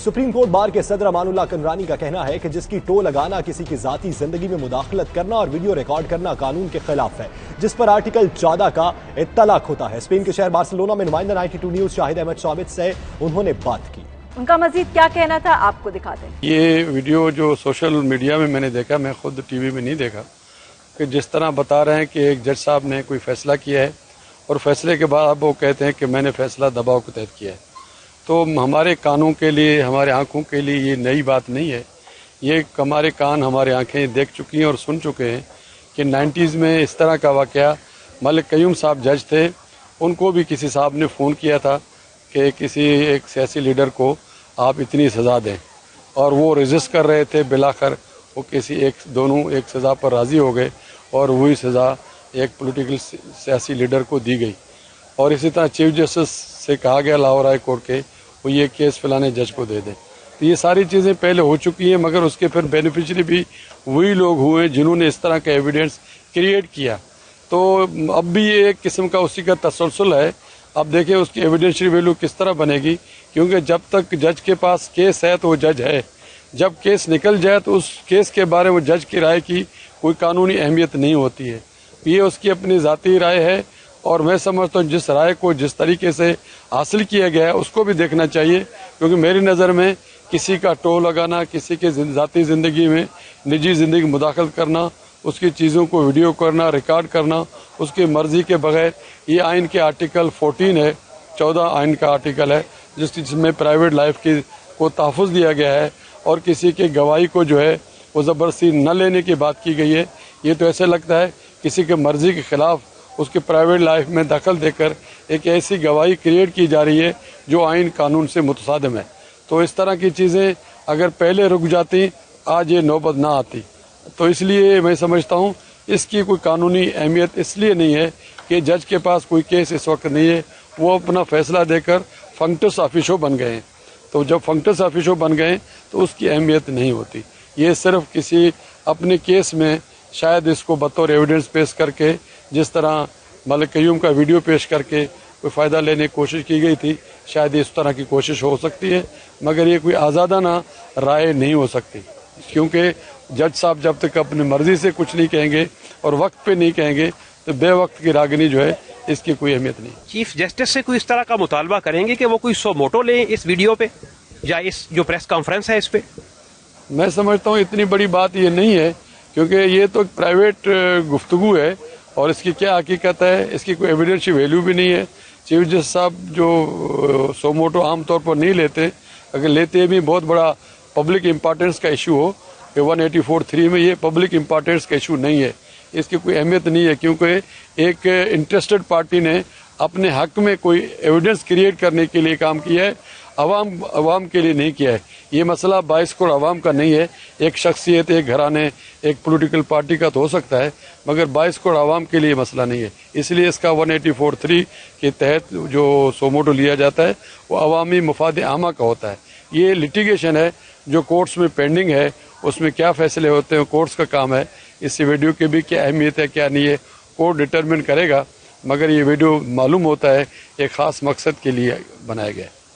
Supreme court bar کے صدر امان اللہ کنرانی کا کہنا ہے کہ جس کی ٹو لگانا کسی کی ذاتی زندگی میں مداخلت کرنا اور ویڈیو ریکارڈ کرنا قانون کے خلاف ہے، جس پر آرٹیکل 14 کا اطلاق ہوتا ہے۔ اسپین کے شہر بارسلونا میں نمائندہ 92 نیوز شاہد احمد ثابت سے انہوں نے بات کی۔ ان کا مزید کیا کہنا تھا آپ کو دکھاتے ہیں۔ یہ ویڈیو جو سوشل میڈیا میں نے دیکھا، میں خود ٹی وی میں نہیں دیکھا، کہ جس طرح بتا رہے ہیں کہ ایک جج صاحب نے کوئی فیصلہ کیا ہے اور فیصلے کے بعد اب وہ کہتے ہیں کہ میں نے فیصلہ دباؤ کے تحت کیا ہے۔ تو ہمارے کانوں کے لیے، ہمارے آنکھوں کے لیے یہ نئی بات نہیں ہے۔ یہ ہمارے کان، ہمارے آنکھیں دیکھ چکی ہیں اور سن چکے ہیں کہ 90s میں اس طرح کا واقعہ، ملک قیوم صاحب جج تھے، ان کو بھی کسی صاحب نے فون کیا تھا کہ کسی ایک سیاسی لیڈر کو آپ اتنی سزا دیں، اور وہ ریزسٹ کر رہے تھے۔ بالآخر وہ کسی دونوں ایک سزا پر راضی ہو گئے اور وہی سزا ایک پولیٹیکل سیاسی لیڈر کو دی گئی۔ اور اسی طرح چیف جسٹس سے کہا گیا لاہور ہائی کورٹ کے وہ یہ کیس فلانے جج کو دے دیں۔ تو یہ ساری چیزیں پہلے ہو چکی ہیں، مگر اس کے پھر بینیفیشری بھی وہی لوگ ہوئے جنہوں نے اس طرح کا ایویڈنس کریٹ کیا۔ تو اب بھی یہ ایک قسم کا اسی کا تسلسل ہے۔ اب دیکھیں اس کی ایویڈینشری ویلو کس طرح بنے گی، کیونکہ جب تک جج کے پاس کیس ہے تو وہ جج ہے، جب کیس نکل جائے تو اس کیس کے بارے میں جج کی رائے کی کوئی قانونی اہمیت نہیں ہوتی ہے۔ یہ اس کی اپنی ذاتی رائے ہے، اور میں سمجھتا ہوں جس رائے کو جس طریقے سے حاصل کیا گیا ہے اس کو بھی دیکھنا چاہیے، کیونکہ میری نظر میں کسی کا ٹو لگانا، کسی کے ذاتی زندگی میں، نجی زندگی میں مداخلت کرنا، اس کی چیزوں کو ویڈیو کرنا، ریکارڈ کرنا اس کی مرضی کے بغیر، یہ آئین کے آرٹیکل 14 ہے، 14 آئین کا آرٹیکل ہے جس میں پرائیویٹ لائف کو تحفظ دیا گیا ہے، اور کسی کے گواہی کو جو ہے وہ زبردستی نہ لینے کی بات کی گئی ہے۔ یہ تو ایسے لگتا ہے کسی کے مرضی کے خلاف اس کے پرائیویٹ لائف میں دخل دے کر ایک ایسی گواہی کریٹ کی جا رہی ہے جو آئین قانون سے متصادم ہے۔ تو اس طرح کی چیزیں اگر پہلے رک جاتی آج یہ نوبت نہ آتی۔ تو اس لیے میں سمجھتا ہوں اس کی کوئی قانونی اہمیت اس لیے نہیں ہے کہ جج کے پاس کوئی کیس اس وقت نہیں ہے، وہ اپنا فیصلہ دے کر فنکٹس آفیشو بن گئے ہیں۔ تو جب فنکٹس آفیشو بن گئے تو اس کی اہمیت نہیں ہوتی۔ یہ صرف کسی اپنے کیس میں شاید اس کو بطور ایویڈنس پیش کر کے، جس طرح ملک قیوم کا ویڈیو پیش کر کے کوئی فائدہ لینے کی کوشش کی گئی تھی، شاید اس طرح کی کوشش ہو سکتی ہے، مگر یہ کوئی آزادانہ رائے نہیں ہو سکتی، کیونکہ جج صاحب جب تک اپنی مرضی سے کچھ نہیں کہیں گے اور وقت پہ نہیں کہیں گے تو بے وقت کی راگنی جو ہے اس کی کوئی اہمیت نہیں۔ چیف جسٹس سے کوئی اس طرح کا مطالبہ کریں گے کہ وہ کوئی سو موٹو لیں اس ویڈیو پہ یا اس جو پریس کانفرنس ہے اس پہ؟ میں سمجھتا ہوں اتنی بڑی بات یہ نہیں ہے، کیونکہ یہ تو ایک پرائیویٹ گفتگو ہے اور اس کی کیا حقیقت ہے، اس کی کوئی ایویڈنشی ویلیو بھی نہیں ہے۔ چیف جسٹس صاحب جو سو موٹو عام طور پر نہیں لیتے، اگر لیتے بھی بہت بڑا پبلک امپارٹینس کا ایشو ہو کہ 184(3) میں، یہ پبلک امپارٹینس کا ایشو نہیں ہے، اس کی کوئی اہمیت نہیں ہے، کیونکہ ایک انٹرسٹڈ پارٹی نے اپنے حق میں کوئی ایویڈنس کریٹ کرنے کے لیے کام کیا ہے، عوام کے لیے نہیں کیا ہے۔ یہ مسئلہ 22 کروڑ عوام کا نہیں ہے، ایک شخصیت، ایک گھرانے، ایک پولیٹیکل پارٹی کا تو ہو سکتا ہے، مگر 22 کروڑ عوام کے لیے مسئلہ نہیں ہے۔ اس لیے اس کا 184(3) کے تحت جو سوموٹو لیا جاتا ہے وہ عوامی مفاد عامہ کا ہوتا ہے۔ یہ لٹیگیشن ہے جو کورٹس میں پینڈنگ ہے، اس میں کیا فیصلے ہوتے ہیں کورٹس کا کام ہے، اس ویڈیو کی بھی کیا اہمیت ہے کیا نہیں ہے کورٹ ڈٹرمن کرے گا، مگر یہ ویڈیو معلوم ہوتا ہے ایک خاص مقصد کے لیے بنایا گیا ہے۔